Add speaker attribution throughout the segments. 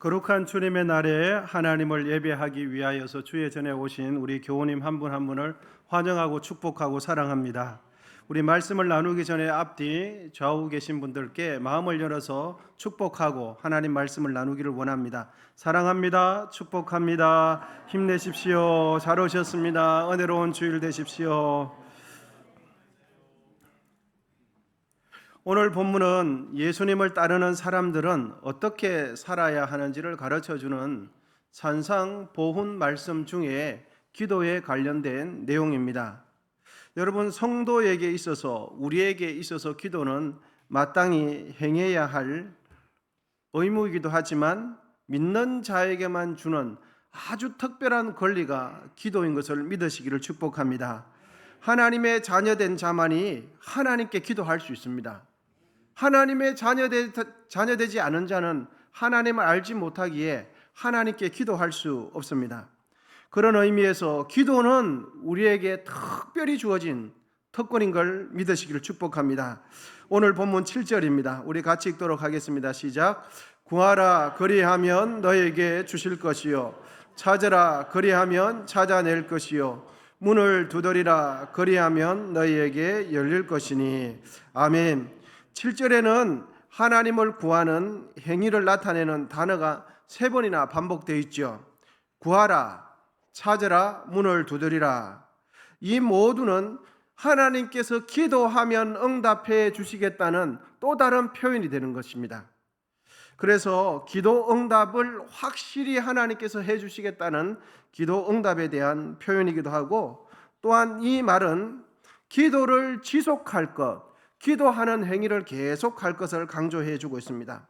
Speaker 1: 거룩한 주님의 날에 하나님을 예배하기 위하여서 주의 전에 오신 우리 교우님 한 분 한 분을 환영하고 축복하고 사랑합니다. 우리 말씀을 나누기 전에 앞뒤 좌우 계신 분들께 마음을 열어서 축복하고 하나님 말씀을 나누기를 원합니다. 사랑합니다. 축복합니다. 힘내십시오. 잘 오셨습니다. 은혜로운 주일 되십시오. 오늘 본문은 예수님을 따르는 사람들은 어떻게 살아야 하는지를 가르쳐주는 산상보훈 말씀 중에 기도에 관련된 내용입니다. 여러분, 성도에게 있어서, 우리에게 있어서 기도는 마땅히 행해야 할 의무이기도 하지만 믿는 자에게만 주는 아주 특별한 권리가 기도인 것을 믿으시기를 축복합니다. 하나님의 자녀된 자만이 하나님께 기도할 수 있습니다. 하나님의 자녀되지 않은 자는 하나님을 알지 못하기에 하나님께 기도할 수 없습니다. 그런 의미에서 기도는 우리에게 특별히 주어진 특권인 걸 믿으시기를 축복합니다. 오늘 본문 7절입니다. 우리 같이 읽도록 하겠습니다. 시작. 구하라 그리하면 너에게 주실 것이요 찾으라 그리하면 찾아낼 것이요 문을 두드리라 그리하면 너희에게 열릴 것이니. 아멘. 7절에는 하나님을 구하는 행위를 나타내는 단어가 3번이나 반복되어 있죠. 구하라, 찾으라, 문을 두드리라. 이 모두는 하나님께서 기도하면 응답해 주시겠다는 또 다른 표현이 되는 것입니다. 그래서 기도 응답을 확실히 하나님께서 해 주시겠다는 기도 응답에 대한 표현이기도 하고, 또한 이 말은 기도를 지속할 것, 기도하는 행위를 계속할 것을 강조해 주고 있습니다.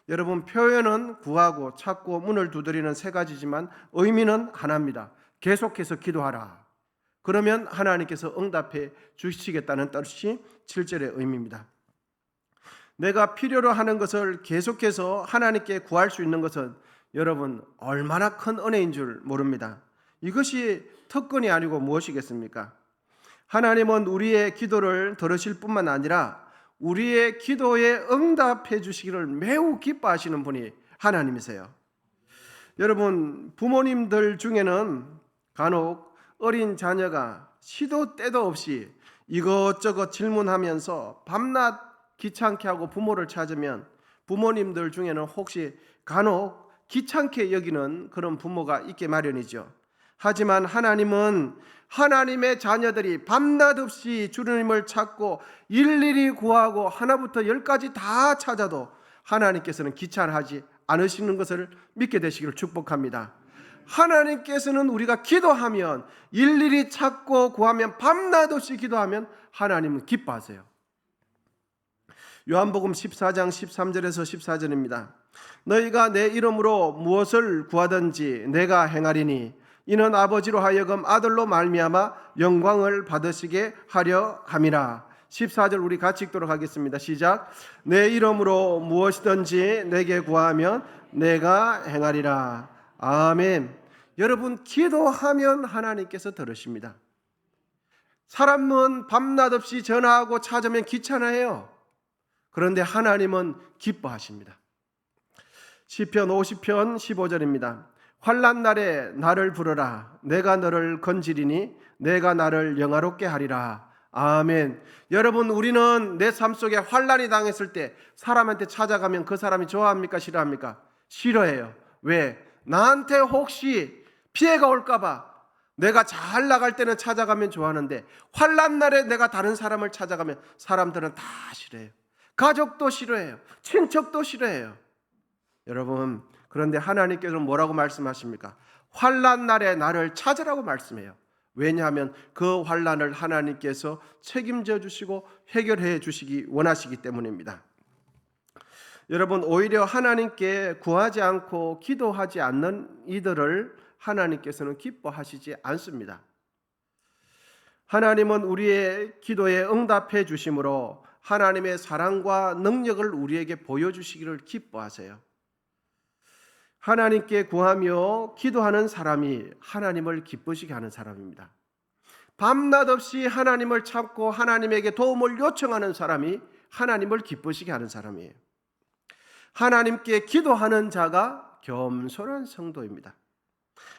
Speaker 1: 여러분, 표현은 구하고 찾고 문을 두드리는 3가지지만 의미는 하나입니다. 계속해서 기도하라. 그러면 하나님께서 응답해 주시겠다는 뜻이 7절의 의미입니다. 내가 필요로 하는 것을 계속해서 하나님께 구할 수 있는 것은 여러분 얼마나 큰 은혜인 줄 모릅니다. 이것이 특권이 아니고 무엇이겠습니까? 하나님은 우리의 기도를 들으실 뿐만 아니라 우리의 기도에 응답해 주시기를 매우 기뻐하시는 분이 하나님이세요. 여러분, 부모님들 중에는 간혹 어린 자녀가 시도 때도 없이 이것저것 질문하면서 밤낮 귀찮게 하고 부모를 찾으면 부모님들 중에는 혹시 간혹 귀찮게 여기는 그런 부모가 있게 마련이죠. 하지만 하나님은 하나님의 자녀들이 밤낮 없이 주님을 찾고 일일이 구하고 하나부터 10까지 다 찾아도 하나님께서는 귀찮아하지 않으시는 것을 믿게 되시기를 축복합니다. 하나님께서는 우리가 기도하면, 일일이 찾고 구하면, 밤낮 없이 기도하면 하나님은 기뻐하세요. 요한복음 14장 13절에서 14절입니다. 너희가 내 이름으로 무엇을 구하든지 내가 행하리니 이는 아버지로 하여금 아들로 말미암아 영광을 받으시게 하려 함이라. 14절 우리 같이 읽도록 하겠습니다. 시작. 내 이름으로 무엇이든지 내게 구하면 내가 행하리라. 아멘. 여러분, 기도하면 하나님께서 들으십니다. 사람은 밤낮 없이 전화하고 찾으면 귀찮아해요. 그런데 하나님은 기뻐하십니다. 시편 50편 15절입니다. 환난 날에 나를 부르라. 내가 너를 건지리니 내가 나를 영화롭게 하리라. 아멘. 여러분, 우리는 내 삶 속에 환난이 당했을 때 사람한테 찾아가면 그 사람이 좋아합니까? 싫어합니까? 싫어해요. 왜? 나한테 혹시 피해가 올까봐. 내가 잘 나갈 때는 찾아가면 좋아하는데 환난 날에 내가 다른 사람을 찾아가면 사람들은 다 싫어해요. 가족도 싫어해요. 친척도 싫어해요. 여러분, 그런데 하나님께서는 뭐라고 말씀하십니까? 환난 날에 나를 찾으라고 말씀해요. 왜냐하면 그 환난을 하나님께서 책임져 주시고 해결해 주시기 원하시기 때문입니다. 여러분, 오히려 하나님께 구하지 않고 기도하지 않는 이들을 하나님께서는 기뻐하시지 않습니다. 하나님은 우리의 기도에 응답해 주심으로 하나님의 사랑과 능력을 우리에게 보여주시기를 기뻐하세요. 하나님께 구하며 기도하는 사람이 하나님을 기쁘시게 하는 사람입니다. 밤낮 없이 하나님을 찾고 하나님에게 도움을 요청하는 사람이 하나님을 기쁘시게 하는 사람이에요. 하나님께 기도하는 자가 겸손한 성도입니다.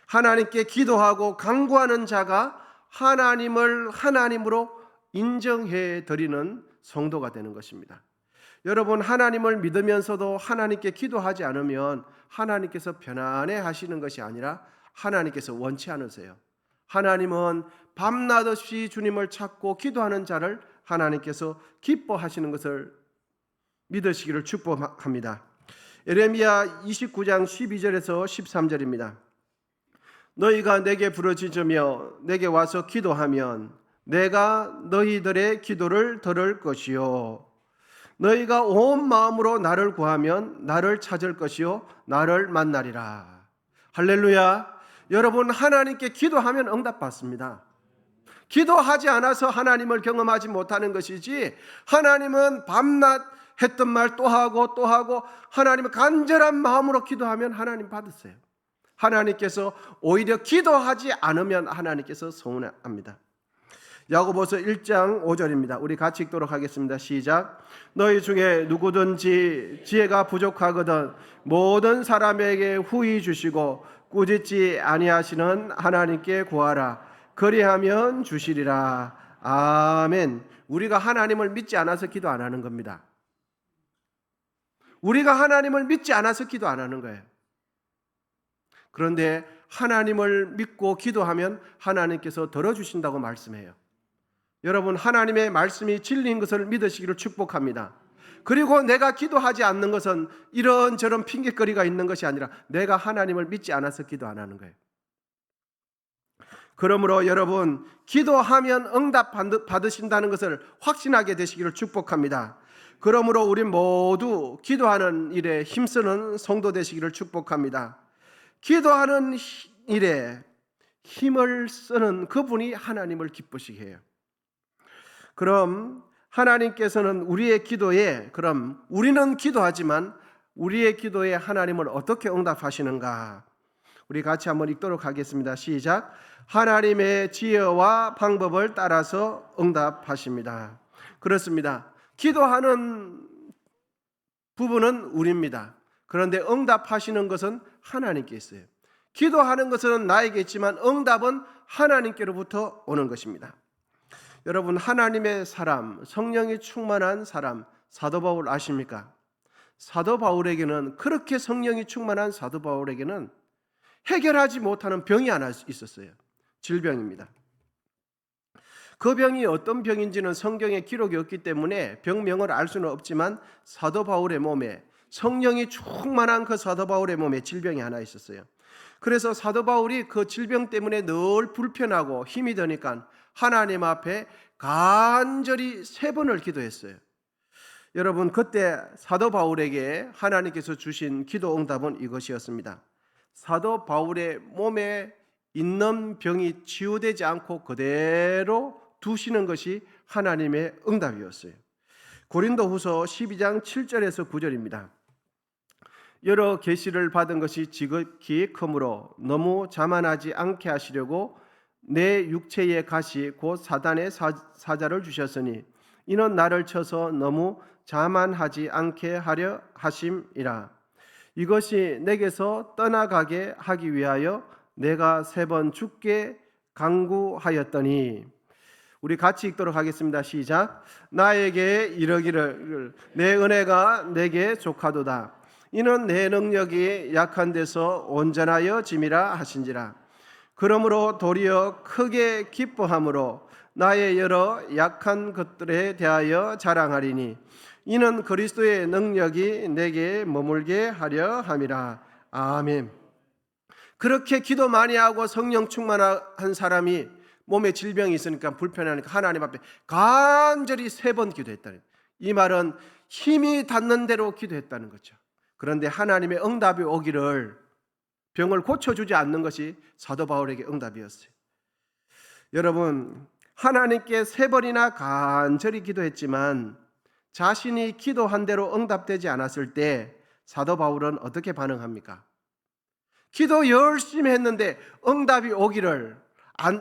Speaker 1: 하나님께 기도하고 간구하는 자가 하나님을 하나님으로 인정해 드리는 성도가 되는 것입니다. 여러분, 하나님을 믿으면서도 하나님께 기도하지 않으면 하나님께서 편안해 하시는 것이 아니라 하나님께서 원치 않으세요. 하나님은 밤낮 없이 주님을 찾고 기도하는 자를 하나님께서 기뻐하시는 것을 믿으시기를 축복합니다. 예레미야 29장 12절에서 13절입니다. 너희가 내게 부르짖으며 내게 와서 기도하면 내가 너희들의 기도를 들을 것이요 너희가 온 마음으로 나를 구하면 나를 찾을 것이요 나를 만나리라. 할렐루야. 여러분, 하나님께 기도하면 응답받습니다. 기도하지 않아서 하나님을 경험하지 못하는 것이지, 하나님은 밤낮 했던 말 또 하고 또 하고 하나님은 간절한 마음으로 기도하면 하나님 받으세요. 하나님께서 오히려 기도하지 않으면 하나님께서 서운합니다. 야고보서 1장 5절입니다. 우리 같이 읽도록 하겠습니다. 시작. 너희 중에 누구든지 지혜가 부족하거든 모든 사람에게 후히 주시고 꾸짖지 아니하시는 하나님께 구하라. 그리하면 주시리라. 아멘. 우리가 하나님을 믿지 않아서 기도 안 하는 겁니다. 우리가 하나님을 믿지 않아서 기도 안 하는 거예요. 그런데 하나님을 믿고 기도하면 하나님께서 들어주신다고 말씀해요. 여러분, 하나님의 말씀이 진리인 것을 믿으시기를 축복합니다. 그리고 내가 기도하지 않는 것은 이런저런 핑계거리가 있는 것이 아니라 내가 하나님을 믿지 않아서 기도 안 하는 거예요. 그러므로 여러분, 기도하면 응답 받으신다는 것을 확신하게 되시기를 축복합니다. 그러므로 우리 모두 기도하는 일에 힘쓰는 성도 되시기를 축복합니다. 기도하는 일에 힘을 쓰는 그분이 하나님을 기쁘시게 해요. 그럼 하나님께서는 우리의 기도에, 그럼 우리는 기도하지만 우리의 기도에 하나님을 어떻게 응답하시는가? 우리 같이 한번 읽도록 하겠습니다. 시작. 하나님의 지혜와 방법을 따라서 응답하십니다. 그렇습니다. 기도하는 부분은 우리입니다. 그런데 응답하시는 것은 하나님께 있어요. 기도하는 것은 나에게 있지만 응답은 하나님께로부터 오는 것입니다. 여러분, 하나님의 사람, 성령이 충만한 사람, 사도 바울 아십니까? 사도 바울에게는, 그렇게 성령이 충만한 사도 바울에게는 해결하지 못하는 병이 하나 있었어요. 질병입니다. 그 병이 어떤 병인지는 성경에 기록이 없기 때문에 병명을 알 수는 없지만 사도 바울의 몸에, 성령이 충만한 그 사도 바울의 몸에 질병이 하나 있었어요. 그래서 사도 바울이 그 질병 때문에 늘 불편하고 힘이 드니까 하나님 앞에 간절히 3번을 기도했어요. 여러분, 그때 사도 바울에게 하나님께서 주신 기도 응답은 이것이었습니다. 사도 바울의 몸에 있는 병이 치유되지 않고 그대로 두시는 것이 하나님의 응답이었어요. 고린도후서 12장 7절에서 9절입니다. 여러 계시를 받은 것이 지극히 크므로 너무 자만하지 않게 하시려고 내 육체의 가시 곧 사단의 사자를 주셨으니 이는 나를 쳐서 너무 자만하지 않게 하려 하심이라. 이것이 내게서 떠나가게 하기 위하여 내가 3번 죽게 간구하였더니. 우리 같이 읽도록 하겠습니다. 시작. 나에게 이르기를 내 은혜가 내게 족하도다. 이는 내 능력이 약한 데서 온전하여 짐이라 하신지라. 그러므로 도리어 크게 기뻐함으로 나의 여러 약한 것들에 대하여 자랑하리니 이는 그리스도의 능력이 내게 머물게 하려 함이라. 아멘. 그렇게 기도 많이 하고 성령 충만한 사람이 몸에 질병이 있으니까 불편하니까 하나님 앞에 간절히 3번 기도했다는, 이 말은 힘이 닿는 대로 기도했다는 거죠. 그런데 하나님의 응답이 오기를, 병을 고쳐주지 않는 것이 사도 바울에게 응답이었어요. 여러분, 하나님께 3번이나 간절히 기도했지만 자신이 기도한 대로 응답되지 않았을 때 사도 바울은 어떻게 반응합니까? 기도 열심히 했는데 응답이 오기를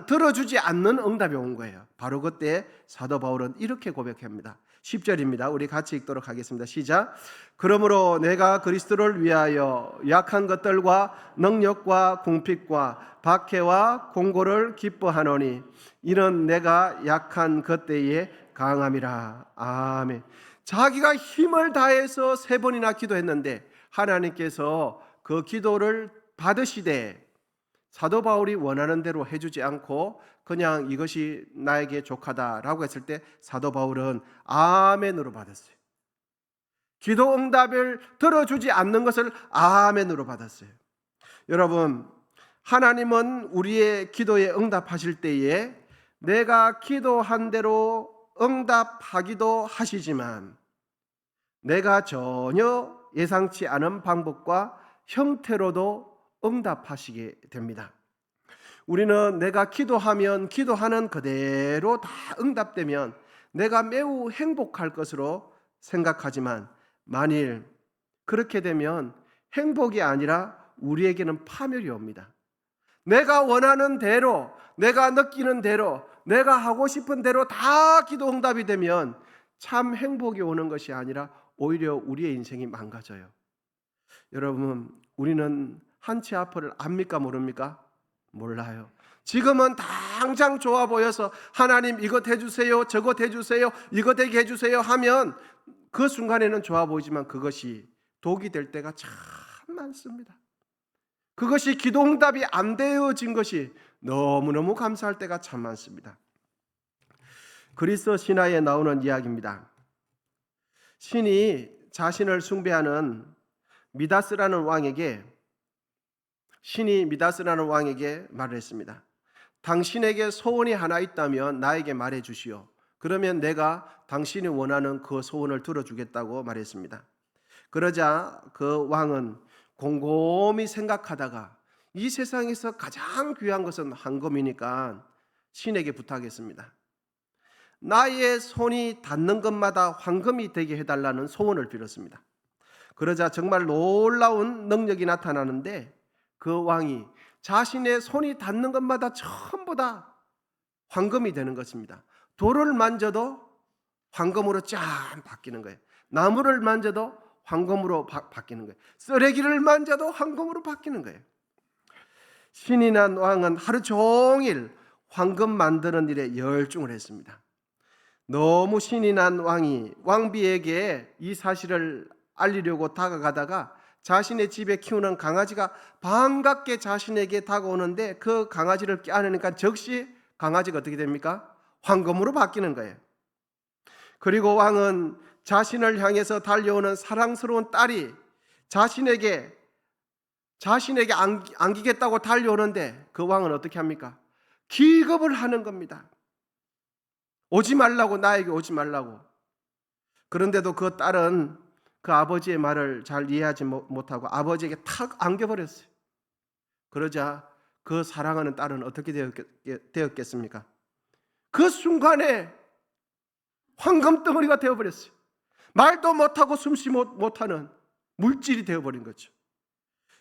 Speaker 1: 들어주지 않는 응답이 온 거예요. 바로 그때 사도 바울은 이렇게 고백합니다. 10절입니다. 우리 같이 읽도록 하겠습니다. 시작. 그러므로 내가 그리스도를 위하여 약한 것들과 능력과 궁핍과 박해와 공고를 기뻐하노니 이는 내가 약한 그때에 강함이라. 아멘. 자기가 힘을 다해서 3번이나 기도했는데 하나님께서 그 기도를 받으시되 사도 바울이 원하는 대로 해주지 않고 그냥 이것이 나에게 족하다라고 했을 때 사도 바울은 아멘으로 받았어요. 기도 응답을 들어주지 않는 것을 아멘으로 받았어요. 여러분, 하나님은 우리의 기도에 응답하실 때에 내가 기도한 대로 응답하기도 하시지만 내가 전혀 예상치 않은 방법과 형태로도 응답하시게 됩니다. 우리는 내가 기도하면 기도하는 그대로 다 응답되면 내가 매우 행복할 것으로 생각하지만 만일 그렇게 되면 행복이 아니라 우리에게는 파멸이 옵니다. 내가 원하는 대로, 내가 느끼는 대로, 내가 하고 싶은 대로 다 기도 응답이 되면 참 행복이 오는 것이 아니라 오히려 우리의 인생이 망가져요. 여러분, 우리는 한치 앞을 압니까 모릅니까? 몰라요. 지금은 당장 좋아 보여서 하나님 이것 해주세요, 저것 해주세요, 이것 되게 해주세요 하면 그 순간에는 좋아 보이지만 그것이 독이 될 때가 참 많습니다. 그것이 기도응답이 안 되어진 것이 너무너무 감사할 때가 참 많습니다. 그리스 신화에 나오는 이야기입니다. 신이 자신을 숭배하는 신이 미다스라는 왕에게 말을 했습니다. 당신에게 소원이 하나 있다면 나에게 말해 주시오. 그러면 내가 당신이 원하는 그 소원을 들어주겠다고 말했습니다. 그러자 그 왕은 곰곰이 생각하다가 이 세상에서 가장 귀한 것은 황금이니까 신에게 부탁했습니다. 나의 손이 닿는 것마다 황금이 되게 해달라는 소원을 빌었습니다. 그러자 정말 놀라운 능력이 나타나는데 그 왕이 자신의 손이 닿는 것마다 전부 다 황금이 되는 것입니다. 돌을 만져도 황금으로 짠 바뀌는 거예요. 나무를 만져도 황금으로 바뀌는 거예요. 쓰레기를 만져도 황금으로 바뀌는 거예요. 신이 난 왕은 하루 종일 황금 만드는 일에 열중을 했습니다. 너무 신이 난 왕이 왕비에게 이 사실을 알리려고 다가가다가 자신의 집에 키우는 강아지가 반갑게 자신에게 다가오는데 그 강아지를 껴안으니까 즉시 강아지가 어떻게 됩니까? 황금으로 바뀌는 거예요. 그리고 왕은 자신을 향해서 달려오는 사랑스러운 딸이 자신에게 안기겠다고 달려오는데 그 왕은 어떻게 합니까? 기겁을 하는 겁니다. 오지 말라고, 나에게 오지 말라고. 그런데도 그 딸은 그 아버지의 말을 잘 이해하지 못하고 아버지에게 탁 안겨버렸어요. 그러자 그 사랑하는 딸은 어떻게 되었겠습니까? 그 순간에 황금덩어리가 되어버렸어요. 말도 못하고 숨쉬지 못하는 물질이 되어버린 거죠.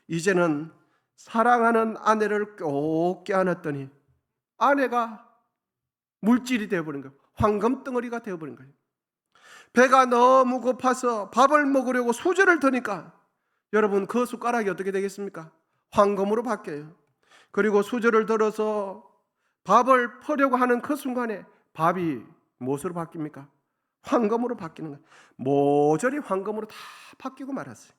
Speaker 1: 이제는 사랑하는 아내를 꼭 껴안았더니 아내가 물질이 되어버린 거예요. 황금덩어리가 되어버린 거예요. 배가 너무 고파서 밥을 먹으려고 수저를 드니까 여러분 그 숟가락이 어떻게 되겠습니까? 황금으로 바뀌어요. 그리고 수저를 들어서 밥을 퍼려고 하는 그 순간에 밥이 무엇으로 바뀝니까? 황금으로 바뀌는 거예요. 모조리 황금으로 다 바뀌고 말았어요.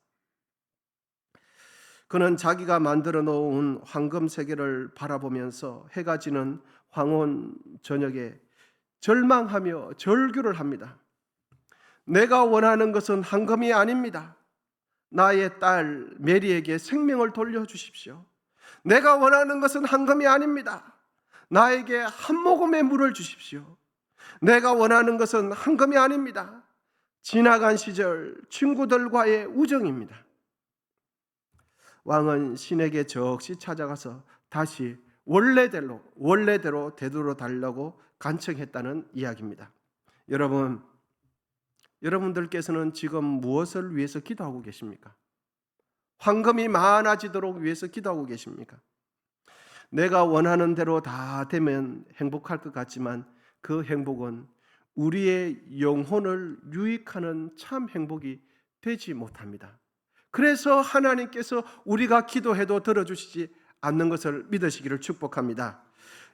Speaker 1: 그는 자기가 만들어 놓은 황금 세계를 바라보면서 해가 지는 황혼 저녁에 절망하며 절규를 합니다. 내가 원하는 것은 황금이 아닙니다. 나의 딸 메리에게 생명을 돌려주십시오. 내가 원하는 것은 황금이 아닙니다. 나에게 한 모금의 물을 주십시오. 내가 원하는 것은 황금이 아닙니다. 지나간 시절 친구들과의 우정입니다. 왕은 신에게 적시 찾아가서 다시 원래대로 되돌아달라고 간청했다는 이야기입니다. 여러분들께서는 지금 무엇을 위해서 기도하고 계십니까? 황금이 많아지도록 위해서 기도하고 계십니까? 내가 원하는 대로 다 되면 행복할 것 같지만 그 행복은 우리의 영혼을 유익하는 참 행복이 되지 못합니다. 그래서 하나님께서 우리가 기도해도 들어주시지 않는 것을 믿으시기를 축복합니다.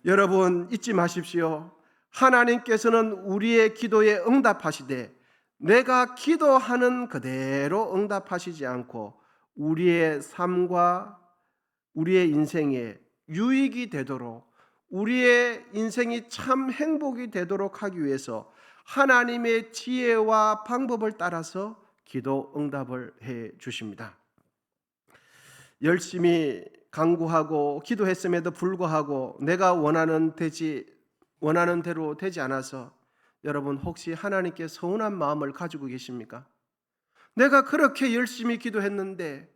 Speaker 1: 여러분 잊지 마십시오. 하나님께서는 우리의 기도에 응답하시되 내가 기도하는 그대로 응답하시지 않고 우리의 삶과 우리의 인생에 유익이 되도록, 우리의 인생이 참 행복이 되도록 하기 위해서 하나님의 지혜와 방법을 따라서 기도 응답을 해 주십니다. 열심히 간구하고 기도했음에도 불구하고 내가 원하는 대로 되지 않아서 여러분 혹시 하나님께 서운한 마음을 가지고 계십니까? 내가 그렇게 열심히 기도했는데,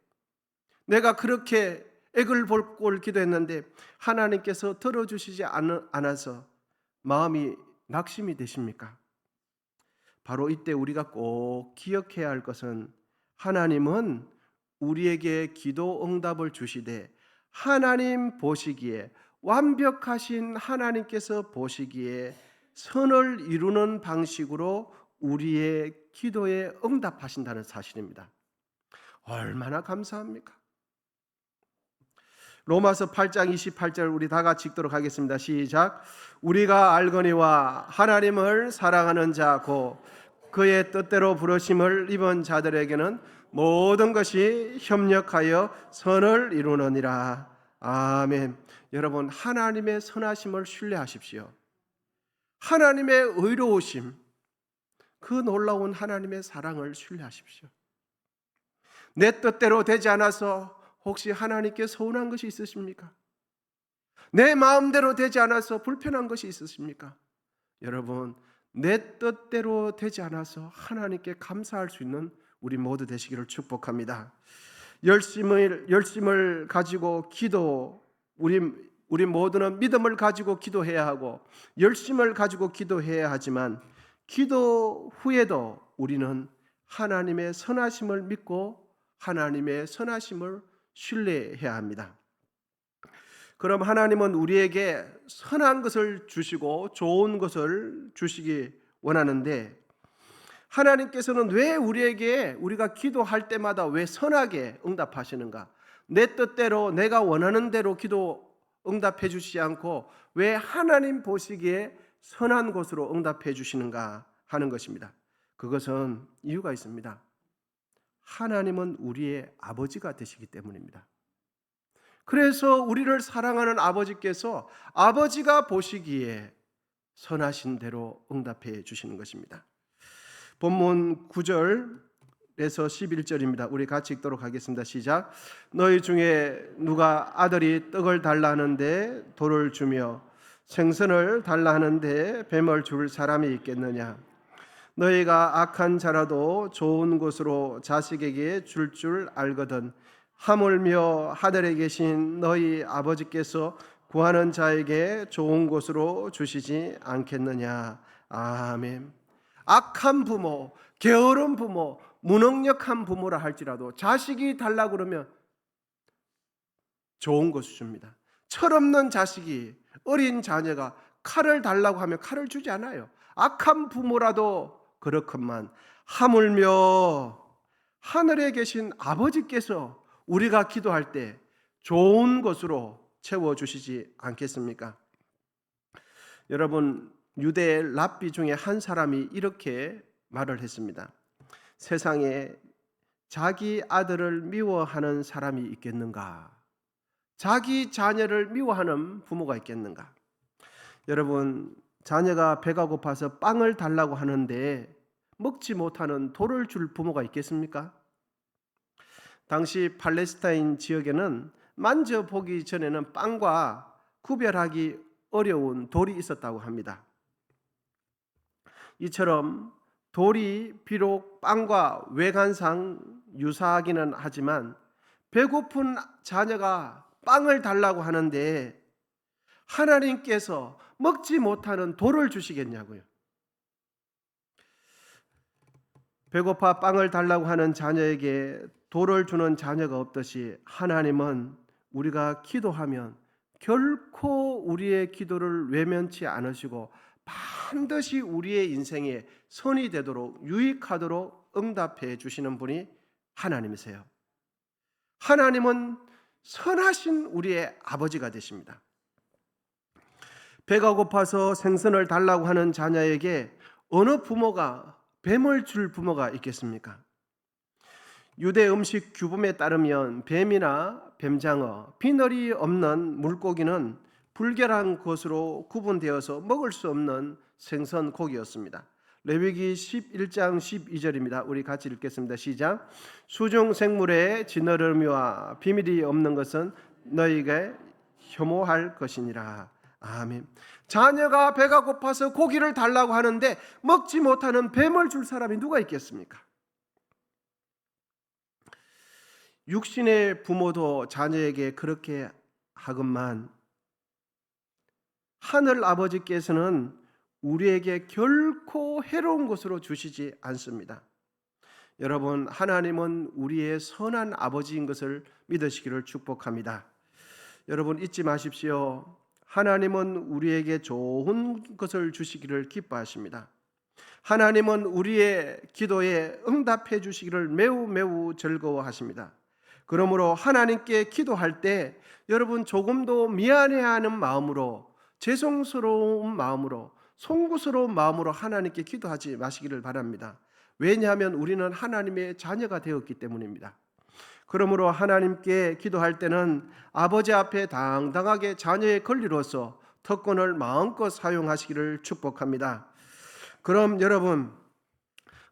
Speaker 1: 내가 그렇게 액을 볼꼴 기도했는데 하나님께서 들어주시지 않아서 마음이 낙심이 되십니까? 바로 이때 우리가 꼭 기억해야 할 것은 하나님은 우리에게 기도 응답을 주시되 하나님 보시기에, 완벽하신 하나님께서 보시기에 선을 이루는 방식으로 우리의 기도에 응답하신다는 사실입니다. 얼마나 감사합니까? 로마서 8장 28절 우리 다 같이 읽도록 하겠습니다. 시작. 우리가 알거니와 하나님을 사랑하는 자 곧 그의 뜻대로 부르심을 입은 자들에게는 모든 것이 협력하여 선을 이루느니라. 아멘. 여러분 하나님의 선하심을 신뢰하십시오. 하나님의 의로우심, 그 놀라운 하나님의 사랑을 신뢰하십시오. 내 뜻대로 되지 않아서 혹시 하나님께 서운한 것이 있으십니까? 내 마음대로 되지 않아서 불편한 것이 있으십니까? 여러분 내 뜻대로 되지 않아서 하나님께 감사할 수 있는 우리 모두 되시기를 축복합니다. 열심을 가지고 우리 모두는 믿음을 가지고 기도해야 하고 열심을 가지고 기도해야 하지만 기도 후에도 우리는 하나님의 선하심을 믿고 하나님의 선하심을 신뢰해야 합니다. 그럼 하나님은 우리에게 선한 것을 주시고 좋은 것을 주시기 원하는데 하나님께서는 왜 우리가 기도할 때마다 왜 선하게 응답하시는가? 내 뜻대로 내가 원하는 대로 기도 응답해 주시지 않고 왜 하나님 보시기에 선한 것으로 응답해 주시는가 하는 것입니다. 그것은 이유가 있습니다. 하나님은 우리의 아버지가 되시기 때문입니다. 그래서 우리를 사랑하는 아버지께서 아버지가 보시기에 선하신 대로 응답해 주시는 것입니다. 본문 9절에서 11절입니다. 우리 같이 읽도록 하겠습니다. 시작. 너희 중에 누가 아들이 떡을 달라 하는데 돌을 주며 생선을 달라 하는데 뱀을 줄 사람이 있겠느냐? 너희가 악한 자라도 좋은 것으로 자식에게 줄 알거든 하물며 하늘에 계신 너희 아버지께서 구하는 자에게 좋은 것으로 주시지 않겠느냐. 아멘. 악한 부모, 게으른 부모, 무능력한 부모라 할지라도 자식이 달라고 그러면 좋은 것을 줍니다. 철없는 자식이, 어린 자녀가 칼을 달라고 하면 칼을 주지 않아요. 악한 부모라도 그렇건만 하물며 하늘에 계신 아버지께서 우리가 기도할 때 좋은 것으로 채워주시지 않겠습니까? 여러분 유대 랍비 중에 한 사람이 이렇게 말을 했습니다. 세상에 자기 아들을 미워하는 사람이 있겠는가? 자기 자녀를 미워하는 부모가 있겠는가? 여러분 자녀가 배가 고파서 빵을 달라고 하는데 먹지 못하는 돌을 줄 부모가 있겠습니까? 당시 팔레스타인 지역에는 만져보기 전에는 빵과 구별하기 어려운 돌이 있었다고 합니다. 이처럼 돌이 비록 빵과 외관상 유사하기는 하지만 배고픈 자녀가 빵을 달라고 하는데 하나님께서 먹지 못하는 돌을 주시겠냐고요. 배고파 빵을 달라고 하는 자녀에게 돌을 주는 자녀가 없듯이 하나님은 우리가 기도하면 결코 우리의 기도를 외면치 않으시고 반드시 우리의 인생에 선이 되도록 유익하도록 응답해 주시는 분이 하나님이세요. 하나님은 선하신 우리의 아버지가 되십니다. 배가 고파서 생선을 달라고 하는 자녀에게 어느 부모가 뱀을 줄 부모가 있겠습니까? 유대 음식 규범에 따르면 뱀이나 뱀장어, 비늘이 없는 물고기는 불결한 것으로 구분되어서 먹을 수 없는 생선 고기였습니다. 레위기 11장 12절입니다. 우리 같이 읽겠습니다. 시작. 수중 생물에 지느러미와 비밀이 없는 것은 너희에게 혐오할 것이니라. 아멘. 자녀가 배가 고파서 고기를 달라고 하는데 먹지 못하는 뱀을 줄 사람이 누가 있겠습니까? 육신의 부모도 자녀에게 그렇게 하건만 하늘 아버지께서는 우리에게 결코 해로운 것으로 주시지 않습니다. 여러분, 하나님은 우리의 선한 아버지인 것을 믿으시기를 축복합니다. 여러분, 잊지 마십시오. 하나님은 우리에게 좋은 것을 주시기를 기뻐하십니다. 하나님은 우리의 기도에 응답해 주시기를 매우 즐거워하십니다. 그러므로 하나님께 기도할 때 여러분 조금도 미안해하는 마음으로, 죄송스러운 마음으로, 송구스러운 마음으로 하나님께 기도하지 마시기를 바랍니다. 왜냐하면 우리는 하나님의 자녀가 되었기 때문입니다. 그러므로 하나님께 기도할 때는 아버지 앞에 당당하게 자녀의 권리로서 특권을 마음껏 사용하시기를 축복합니다. 그럼 여러분,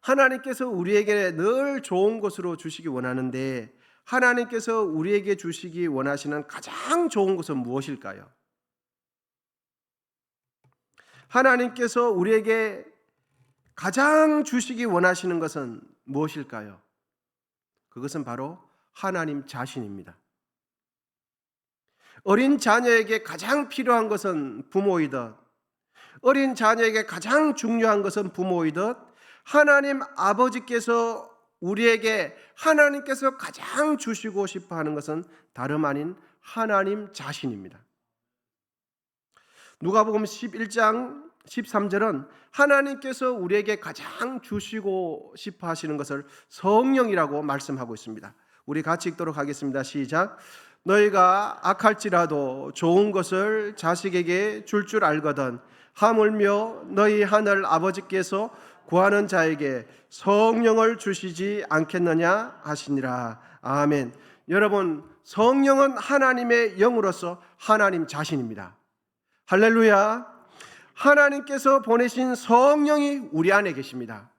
Speaker 1: 하나님께서 우리에게 늘 좋은 것으로 주시기 원하는데 하나님께서 우리에게 주시기 원하시는 가장 좋은 것은 무엇일까요? 하나님께서 우리에게 가장 주시기 원하시는 것은 무엇일까요? 그것은 바로 하나님 자신입니다. 어린 자녀에게 가장 필요한 것은 부모이듯, 어린 자녀에게 가장 중요한 것은 부모이듯, 하나님 아버지께서 우리에게 하나님께서 가장 주시고 싶어 하는 것은 다름 아닌 하나님 자신입니다. 누가복음 11장 13절은 하나님께서 우리에게 가장 주시고 싶어 하시는 것을 성령이라고 말씀하고 있습니다. 우리 같이 읽도록 하겠습니다. 시작. 너희가 악할지라도 좋은 것을 자식에게 줄 알거든 하물며 너희 하늘 아버지께서 구하는 자에게 성령을 주시지 않겠느냐 하시니라. 아멘. 여러분, 성령은 하나님의 영으로서 하나님 자신입니다. 할렐루야. 하나님께서 보내신 성령이 우리 안에 계십니다.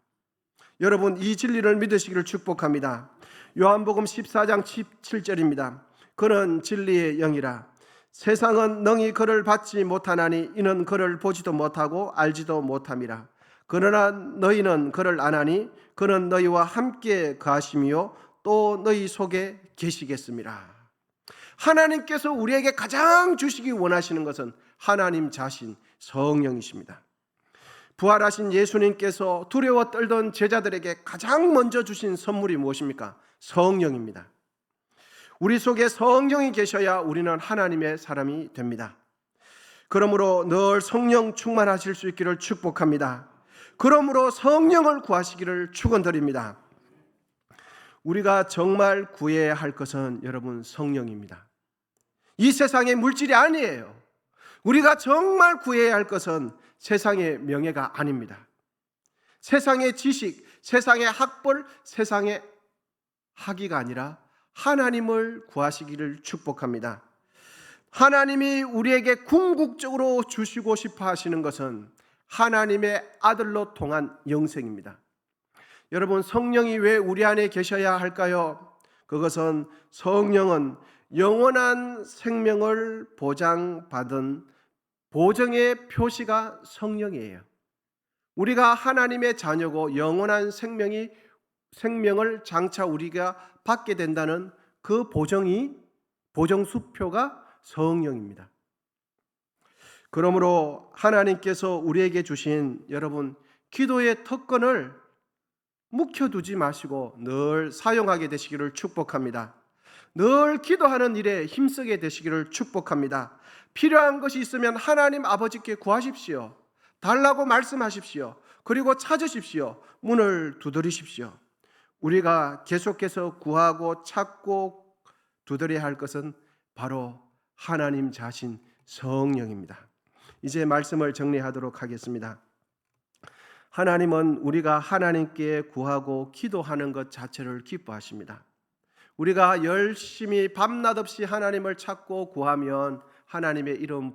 Speaker 1: 여러분, 이 진리를 믿으시기를 축복합니다. 요한복음 14장 17절입니다. 그는 진리의 영이라. 세상은 능히 그를 받지 못하나니 이는 그를 보지도 못하고 알지도 못함이라. 그러나 너희는 그를 아나니 그는 너희와 함께 거하시며 또 너희 속에 계시겠습니다. 하나님께서 우리에게 가장 주시기 원하시는 것은 하나님 자신 성령이십니다. 부활하신 예수님께서 두려워 떨던 제자들에게 가장 먼저 주신 선물이 무엇입니까? 성령입니다. 우리 속에 성령이 계셔야 우리는 하나님의 사람이 됩니다. 그러므로 늘 성령 충만하실 수 있기를 축복합니다. 그러므로 성령을 구하시기를 축원드립니다. 우리가 정말 구해야 할 것은 여러분 성령입니다. 이 세상의 물질이 아니에요. 우리가 정말 구해야 할 것은 세상의 명예가 아닙니다. 세상의 지식, 세상의 학벌, 세상의 학위가 아니라 하나님을 구하시기를 축복합니다. 하나님이 우리에게 궁극적으로 주시고 싶어 하시는 것은 하나님의 아들로 통한 영생입니다. 여러분, 성령이 왜 우리 안에 계셔야 할까요? 그것은 성령은 영원한 생명을 보장받은 보정의 표시가 성령이에요. 우리가 하나님의 자녀고 영원한 생명을 장차 우리가 받게 된다는 그 보정수표가 성령입니다. 그러므로 하나님께서 우리에게 주신 여러분 기도의 특권을 묵혀두지 마시고 늘 사용하게 되시기를 축복합니다. 늘 기도하는 일에 힘쓰게 되시기를 축복합니다. 필요한 것이 있으면 하나님 아버지께 구하십시오. 달라고 말씀하십시오. 그리고 찾으십시오. 문을 두드리십시오. 우리가 계속해서 구하고 찾고 두드려야 할 것은 바로 하나님 자신 성령입니다. 이제 말씀을 정리하도록 하겠습니다. 하나님은 우리가 하나님께 구하고 기도하는 것 자체를 기뻐하십니다. 우리가 열심히 밤낮 없이 하나님을 찾고 구하면, 하나님의 이름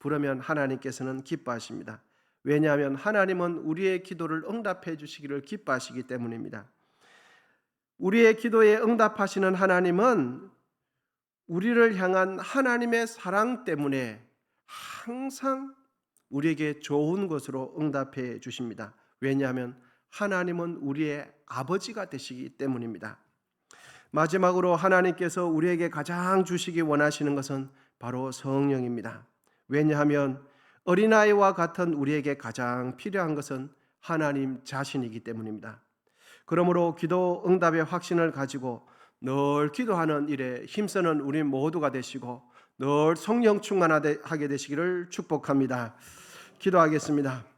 Speaker 1: 부르면 하나님께서는 기뻐하십니다. 왜냐하면 하나님은 우리의 기도를 응답해 주시기를 기뻐하시기 때문입니다. 우리의 기도에 응답하시는 하나님은 우리를 향한 하나님의 사랑 때문에 항상 우리에게 좋은 것으로 응답해 주십니다. 왜냐하면 하나님은 우리의 아버지가 되시기 때문입니다. 마지막으로 하나님께서 우리에게 가장 주시기 원하시는 것은 바로 성령입니다. 왜냐하면 어린아이와 같은 우리에게 가장 필요한 것은 하나님 자신이기 때문입니다. 그러므로 기도 응답의 확신을 가지고 늘 기도하는 일에 힘쓰는 우리 모두가 되시고 늘 성령 충만하게 되시기를 축복합니다. 기도하겠습니다.